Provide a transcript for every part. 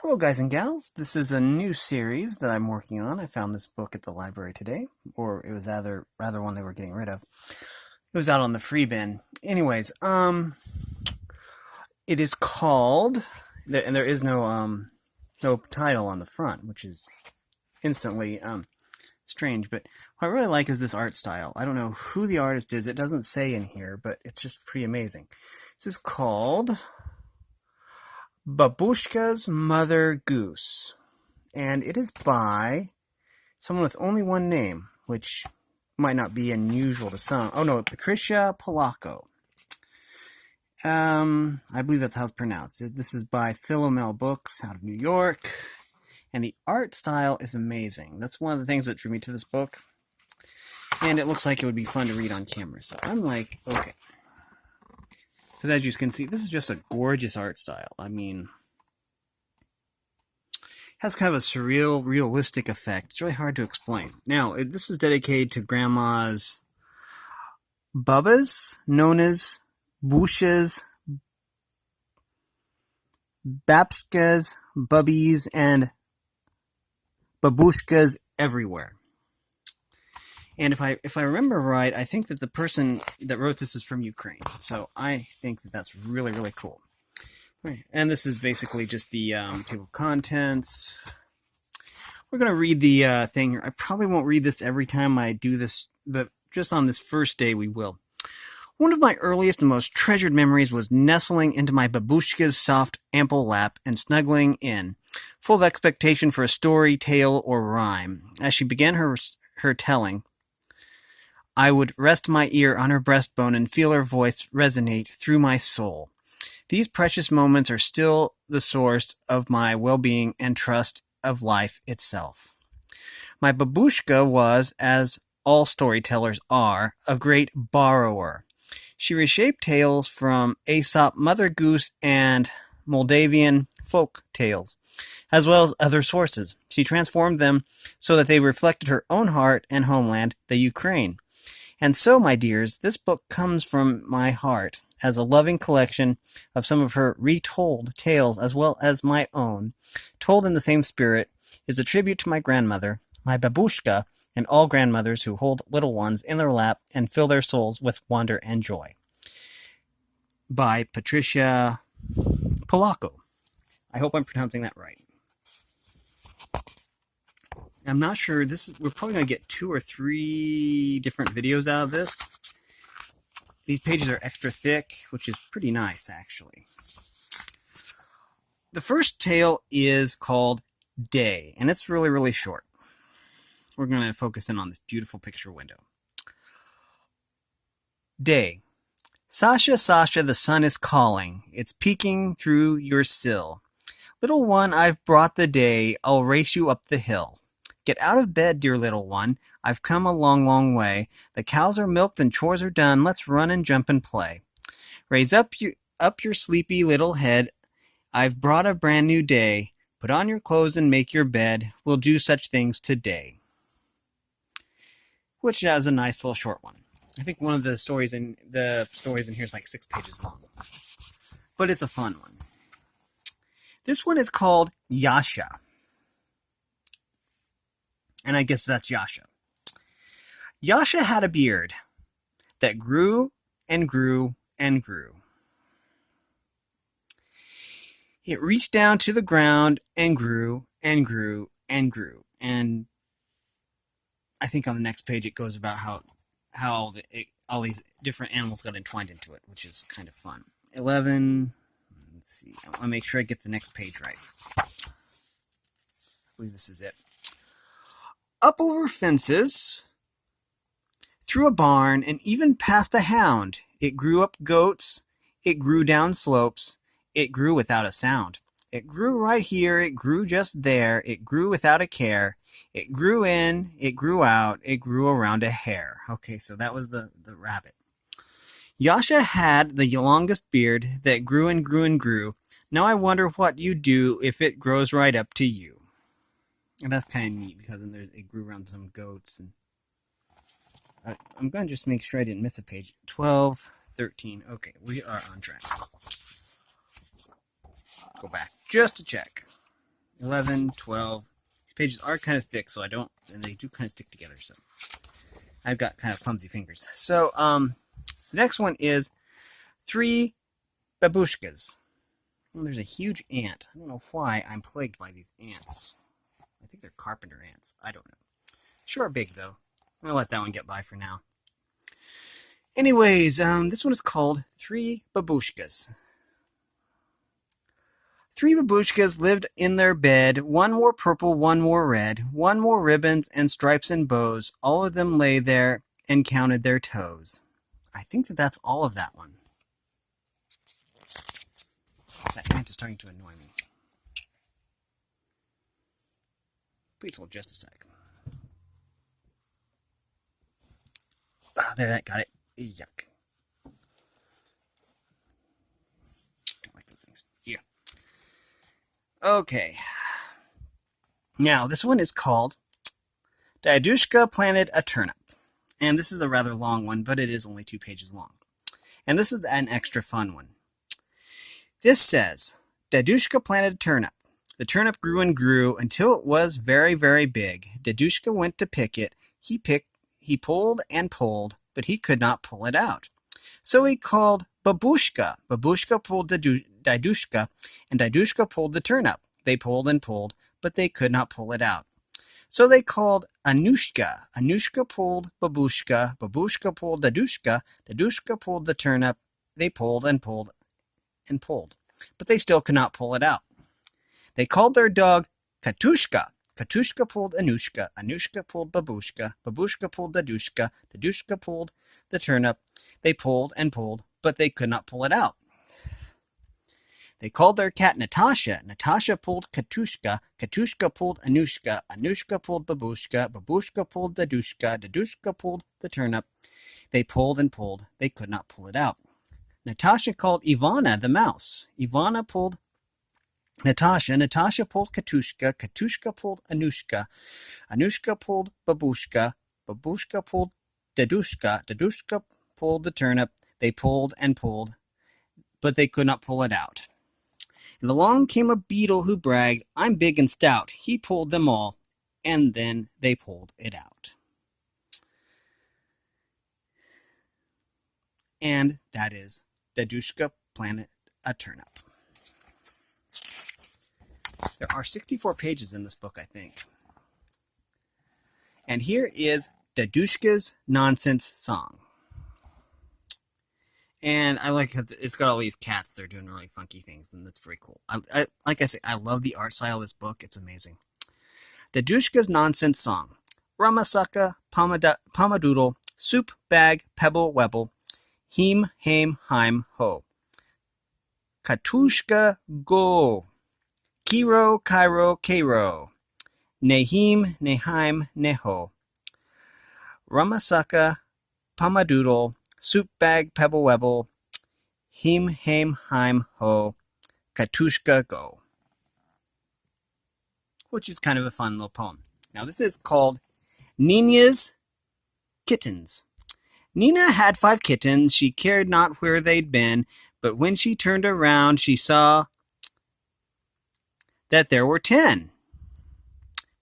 Hello guys and gals, this is a new series that I'm working on. I found this book at the library today, or it was rather one they were getting rid of. It was out on the free bin. Anyways, it is called, and there is no title on the front, which is instantly strange, but what I really like is this art style. I don't know who the artist is, it doesn't say in here, but it's just pretty amazing. This is called Babushka's Mother Goose, and it is by someone with only one name, which might not be unusual to some. Oh no, Patricia Polacco. I believe that's how it's pronounced. This is by Philomel Books out of New York, and the art style is amazing. That's one of the things that drew me to this book, and it looks like it would be fun to read on camera, so I'm like, okay. Because as you can see, this is just a gorgeous art style. I mean, it has kind of a surreal, realistic effect. It's really hard to explain. Now, this is dedicated to Grandma's Bubbas, known as Booshes, Babushkas, Bubbies, and Babushkas everywhere. And if I remember right, I think that the person that wrote this is from Ukraine. So I think that that's really, really cool. Right. And this is basically just the table of contents. We're going to read the thing. I probably won't read this every time I do this, but just on this first day we will. One of my earliest and most treasured memories was nestling into my babushka's soft, ample lap and snuggling in, full of expectation for a story, tale, or rhyme. As she began her telling, I would rest my ear on her breastbone and feel her voice resonate through my soul. These precious moments are still the source of my well-being and trust of life itself. My babushka was, as all storytellers are, a great borrower. She reshaped tales from Aesop, Mother Goose, and Moldavian folk tales, as well as other sources. She transformed them so that they reflected her own heart and homeland, the Ukraine. And so, my dears, this book comes from my heart as a loving collection of some of her retold tales as well as my own, told in the same spirit, is a tribute to my grandmother, my babushka, and all grandmothers who hold little ones in their lap and fill their souls with wonder and joy. By Patricia Polacco. I hope I'm pronouncing that right. I'm not sure. We're probably going to get 2 or 3 different videos out of this. These pages are extra thick, which is pretty nice, actually. The first tale is called Day, and it's really, really short. We're going to focus in on this beautiful picture window. Day. Sasha, Sasha, the sun is calling. It's peeking through your sill. Little one, I've brought the day. I'll race you up the hill. Get out of bed, dear little one. I've come a long, long way. The cows are milked and chores are done. Let's run and jump and play. Raise up your sleepy little head. I've brought a brand new day. Put on your clothes and make your bed. We'll do such things today. Which is a nice little short one. I think one of the stories in here is like 6 pages long. But it's a fun one. This one is called Yasha. And I guess that's Yasha. Yasha had a beard that grew and grew and grew. It reached down to the ground and grew and grew and grew. And I think on the next page it goes about how all these different animals got entwined into it, which is kind of fun. 11. Let's see. I want to make sure I get the next page right. I believe this is it. Up over fences, through a barn, and even past a hound. It grew up goats. It grew down slopes. It grew without a sound. It grew right here. It grew just there. It grew without a care. It grew in. It grew out. It grew around a hare. Okay, so that was the rabbit. Yasha had the longest beard that grew and grew and grew. Now I wonder what you do if it grows right up to you. And that's kind of neat because it grew around some goats. And I'm going to just make sure I didn't miss a page. 12, 13. Okay, we are on track. Go back just to check. 11, 12. These pages are kind of thick, so and they do kind of stick together, so I've got kind of clumsy fingers. So, the next one is 3 Babushkas. Well, there's a huge ant. I don't know why I'm plagued by these ants. I think they're carpenter ants. I don't know. Sure big, though. I'm going to let that one get by for now. Anyways, this one is called 3 Babushkas. 3 Babushkas lived in their bed. One wore purple, one wore red. One wore ribbons and stripes and bows. All of them lay there and counted their toes. I think that's all of that one. That ant is starting to annoy me. Please hold just a sec. There, that got it. Yuck. Don't like those things. Yeah. Okay. Now, this one is called Dooshka Planted a Turnip. And this is a rather long one, but it is only 2 pages long. And this is an extra fun one. This says, Dooshka planted a turnip. The turnip grew and grew until it was very, very big. Dooshka went to pick it. He pulled and pulled, but he could not pull it out. So he called Babushka. Babushka pulled Dooshka, and Dooshka pulled the turnip. They pulled and pulled, but they could not pull it out. So they called Anushka. Anushka pulled Babushka. Babushka pulled Dooshka. Dooshka pulled the turnip. They pulled and pulled and pulled, but they still could not pull it out. They called their dog Katushka. Katushka pulled Anushka. Anushka pulled Babushka. Babushka pulled Dooshka. Dooshka pulled the turnip. They pulled and pulled, but they could not pull it out. They called their cat Natasha. Natasha pulled Katushka. Katushka pulled Anushka. Anushka pulled Babushka. Babushka pulled Dooshka. Dooshka pulled the turnip. They pulled and pulled. They could not pull it out. Natasha called Ivana the mouse. Ivana pulled Natasha. Natasha pulled Katushka. Katushka pulled Anushka. Anushka pulled Babushka. Babushka pulled Dooshka. Dooshka pulled the turnip. They pulled and pulled, but they could not pull it out. And along came a beetle who bragged, I'm big and stout. He pulled them all, and then they pulled it out. And that is Dooshka Planted a Turnip. There are 64 pages in this book, I think. And here is Dooshka's Nonsense Song. And I like because it's got all these cats. They're doing really funky things, and that's pretty cool. Like I say, I love the art style of this book. It's amazing. Dooshka's Nonsense Song. Ramasaka, Pomadoodle, Soup, Bag, Pebble, Webble, Heem, Haim, Heim, Ho. Katushka, Go. Kiro, Cairo, Cairo. Nehim, Neheim, Neho. Ramasaka, Pomadoodle, Soup Bag, Pebble Webble, Heem, Haim, Heim, Ho, Katushka, Go. Which is kind of a fun little poem. Now this is called Nina's Kittens. Nina had 5 kittens. She cared not where they'd been, but when she turned around, she saw that there were 10.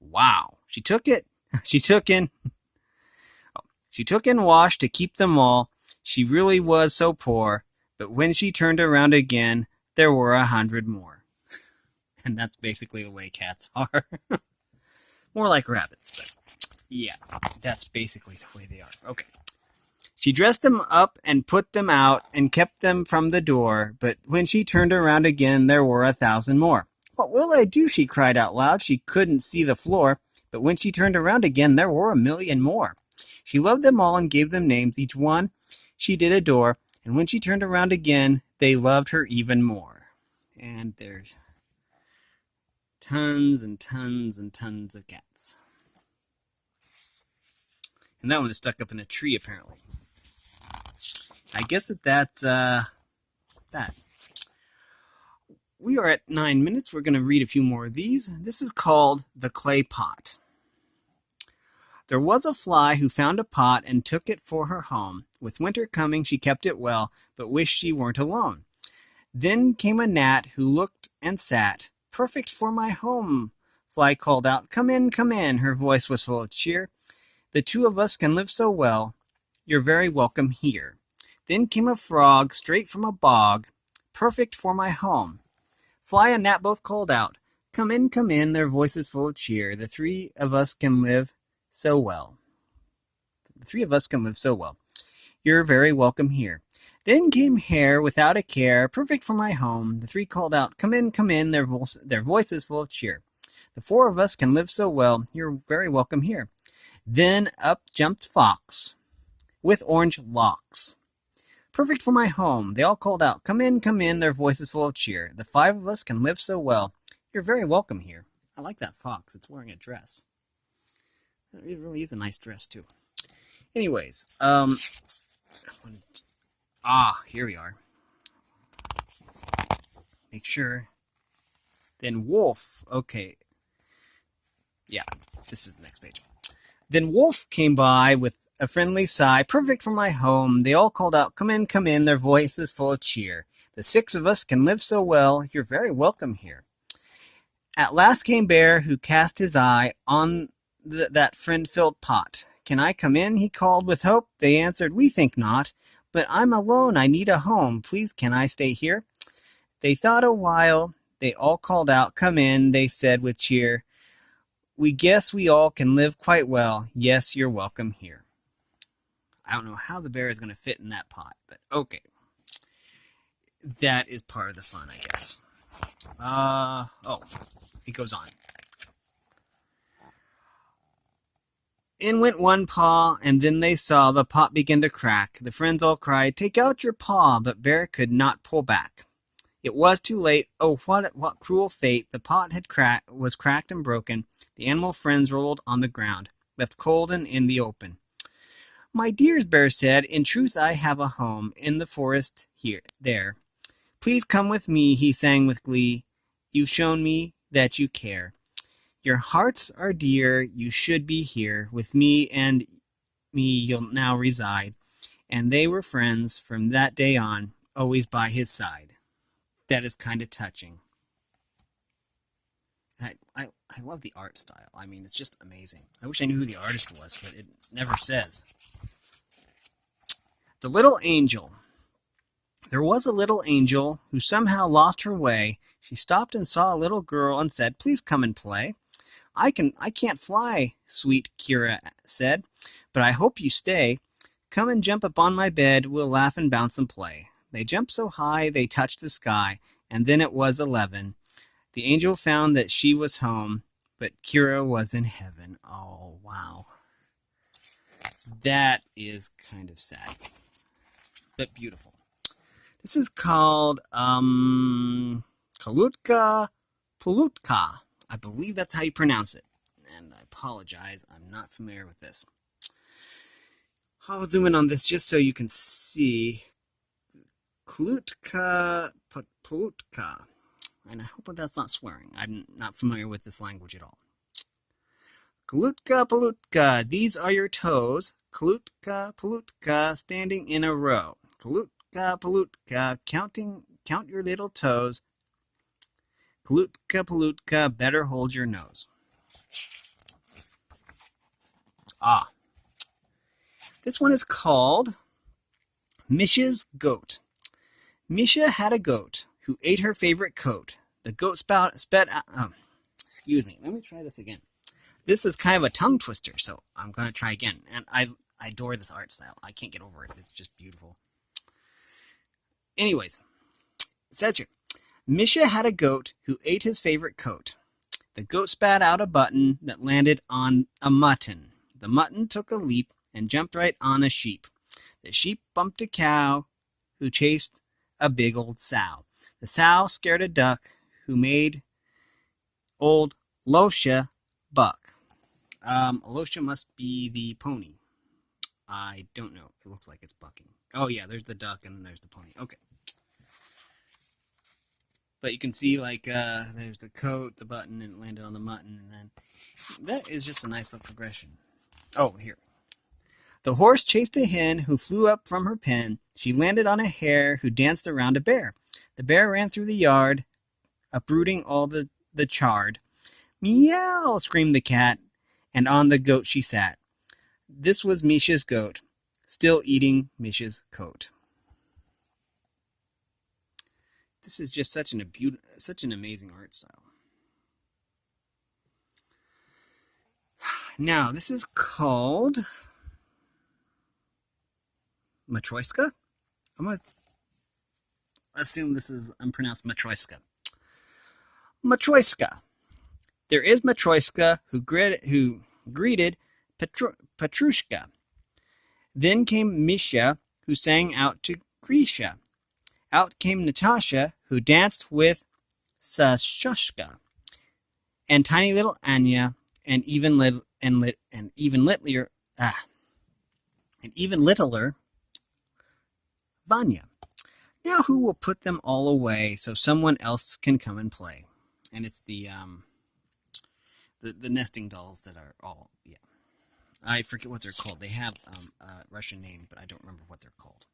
Wow. She took in wash to keep them all. She really was so poor, but when she turned around again, there were 100 more. And that's basically the way cats are. More like rabbits, but yeah, that's basically the way they are. Okay. She dressed them up and put them out and kept them from the door, but when she turned around again, there were 1,000 more. What will I do? She cried out loud. She couldn't see the floor, but when she turned around again, there were 1,000,000 more. She loved them all and gave them names, each one she did adore, and when she turned around again, they loved her even more. And there's tons and tons and tons of cats. And that one is stuck up in a tree, apparently. I guess that's that. We are at 9 minutes. We're going to read a few more of these. This is called The Clay Pot. There was a fly who found a pot and took it for her home. With winter coming, she kept it well, but wished she weren't alone. Then came a gnat who looked and sat Perfect for my home, Fly called out. Come in, come in. Her voice was full of cheer. The two of us can live so well. You're very welcome here. Then came a frog straight from a bog. Perfect for my home. Fly and Gnat both called out. Come in, come in. Their voices full of cheer. The three of us can live so well. The three of us can live so well. You're very welcome here. Then came Hare without a care, perfect for my home. The three called out, come in, their voices full of cheer. The four of us can live so well, you're very welcome here. Then up jumped Fox, with orange locks. Perfect for my home. They all called out, come in, their voices full of cheer. The five of us can live so well, you're very welcome here. I like that fox, it's wearing a dress. It really is a nice dress, too. Anyways, here we are. Make sure. Then Wolf. Okay. Yeah, this is the next page. Then Wolf came by with a friendly sigh. Perfect for my home. They all called out, come in, their voices full of cheer. The six of us can live so well. You're very welcome here. At last came Bear, who cast his eye on that friend-filled pot. Can I come in? He called with hope. They answered, we think not. But I'm alone, I need a home. Please, can I stay here? They thought a while. They all called out, come in, they said with cheer. We guess we all can live quite well. Yes, you're welcome here. I don't know how the bear is going to fit in that pot, but okay. That is part of the fun, I guess. It goes on. In went one paw, and then they saw the pot begin to crack. The friends all cried, take out your paw, but Bear could not pull back. It was too late. Oh, what cruel fate. The pot was cracked and broken. The animal friends rolled on the ground, left cold and in the open. My dears, Bear said, in truth I have a home, in the forest there. Please come with me, he sang with glee. You've shown me that you care. Your hearts are dear, you should be here. With me and me you'll now reside. And they were friends from that day on, always by his side. That is kind of touching. I love the art style. I mean, it's just amazing. I wish I knew who the artist was, but it never says. The Little Angel. There was a little angel who somehow lost her way. She stopped and saw a little girl and said, please come and play. I can't fly, sweet Kira said, but I hope you stay. Come and jump upon my bed, we'll laugh and bounce and play. They jumped so high they touched the sky, and then it was 11. The angel found that she was home, but Kira was in heaven. Oh, wow. That is kind of sad, but beautiful. This is called Kalutka Polutka. I believe that's how you pronounce it. And I apologize, I'm not familiar with this. I'll zoom in on this just so you can see. Kalutka Polutka. And I hope that's not swearing. I'm not familiar with this language at all. Kalutka Polutka. These are your toes. Kalutka Polutka. Standing in a row. Kalutka Polutka. Count your little toes. Kalutka Polutka, better hold your nose. This one is called Misha's Goat. Misha had a goat who ate her favorite coat. The goat sped out. Excuse me, let me try this again. This is kind of a tongue twister, so I'm going to try again. And I adore this art style. I can't get over it. It's just beautiful. Anyways, it says here. Misha had a goat who ate his favorite coat. The goat spat out a button that landed on a mutton. The mutton took a leap and jumped right on a sheep. The sheep bumped a cow who chased a big old sow. The sow scared a duck who made old Losha buck. Losha must be the pony. I don't know. It looks like it's bucking. Oh yeah, there's the duck and then there's the pony. Okay. But you can see, like, there's the coat, the button, and it landed on the mutton, and then that is just a nice little progression. Oh, here. The horse chased a hen who flew up from her pen. She landed on a hare who danced around a bear. The bear ran through the yard, uprooting all the the chard. Meow, screamed the cat, and on the goat she sat. This was Misha's goat, still eating Misha's coat. This is just such an amazing art style. Now, this is called Matryoshka. I'm going to assume this is unpronounced Matryoshka. Matryoshka. There is Matryoshka who greeted Patricia. Then came Misha, who sang out to Grisha. Out came Natasha, who danced with Sashushka, and tiny little Anya, and even littler Vanya. Now who will put them all away so someone else can come and play? And it's the nesting dolls that are all, yeah. I forget what they're called. They have a Russian name, but I don't remember what they're called.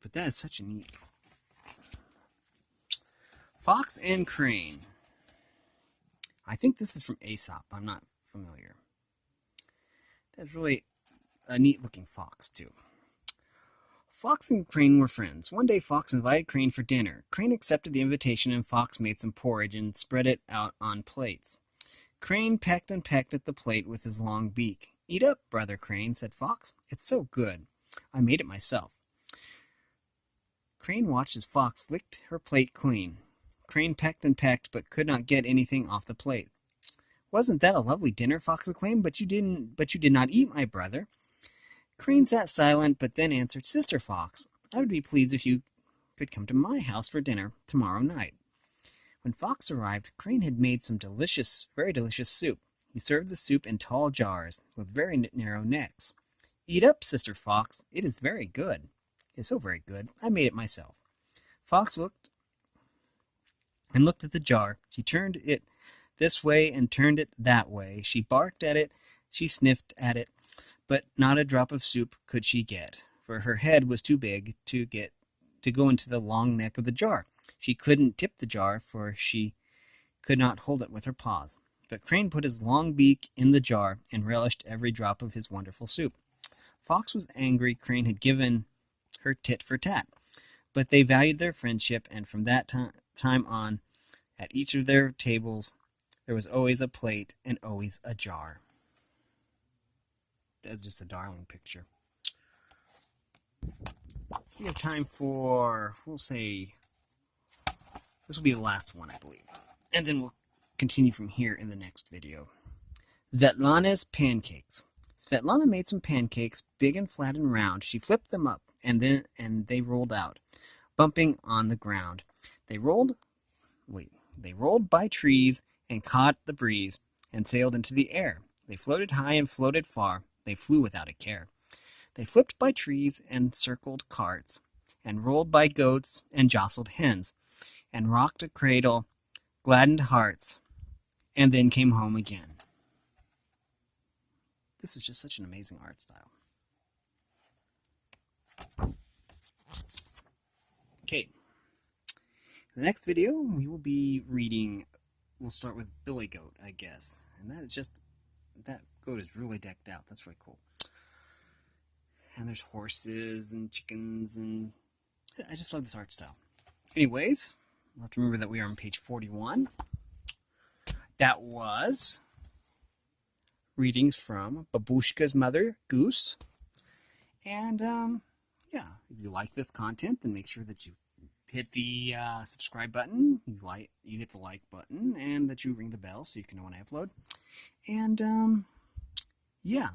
But that is such a neat. Fox and Crane. I think this is from Aesop. I'm not familiar. That's really a neat looking fox, too. Fox and Crane were friends. One day Fox invited Crane for dinner. Crane accepted the invitation and Fox made some porridge and spread it out on plates. Crane pecked and pecked at the plate with his long beak. Eat up, brother Crane, said Fox. It's so good. I made it myself. Crane watched as Fox licked her plate clean. Crane pecked and pecked, but could not get anything off the plate. Wasn't that a lovely dinner? Fox exclaimed. But you did not eat, my brother. Crane sat silent, but then answered, Sister Fox, I would be pleased if you could come to my house for dinner tomorrow night. When Fox arrived, Crane had made some very delicious soup. He served the soup in tall jars with very narrow necks. Eat up, Sister Fox. It is very good. It's so very good. I made it myself. Fox looked at the jar. She turned it this way and turned it that way. She barked at it. She sniffed at it. But not a drop of soup could she get, for her head was too big to go into the long neck of the jar. She couldn't tip the jar, for she could not hold it with her paws. But Crane put his long beak in the jar and relished every drop of his wonderful soup. Fox was angry Crane had given her tit for tat, but they valued their friendship, and from that time on, at each of their tables, there was always a plate and always a jar. That's just a darling picture. We have time for, we'll say, this will be the last one, I believe. And then we'll continue from here in the next video. Svetlana's pancakes. Svetlana made some pancakes, big and flat and round. She flipped them up, and they rolled out, bumping on the ground. They rolled by trees and caught the breeze and sailed into the air. They floated high and floated far. They flew without a care. They flipped by trees and circled carts, and rolled by goats and jostled hens, and rocked a cradle, gladdened hearts, and then came home again. This is just such an amazing art style. Okay. In the next video, we will be reading, we'll start with Billy Goat, I guess. And that is just, that goat is really decked out. That's really cool. And there's horses and chickens, and I just love this art style. Anyways, we'll have to remember that we are on page 41. That was readings from Babushka's mother, Goose. And, yeah, if you like this content, then make sure that you hit the subscribe button, you hit the like button, and that you ring the bell so you can know when I upload. And, yeah.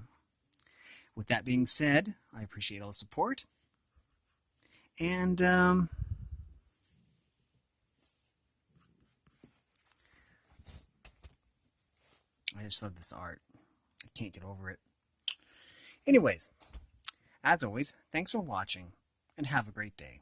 With that being said, I appreciate all the support. And, I just love this art. I can't get over it. Anyways, as always, thanks for watching, and have a great day.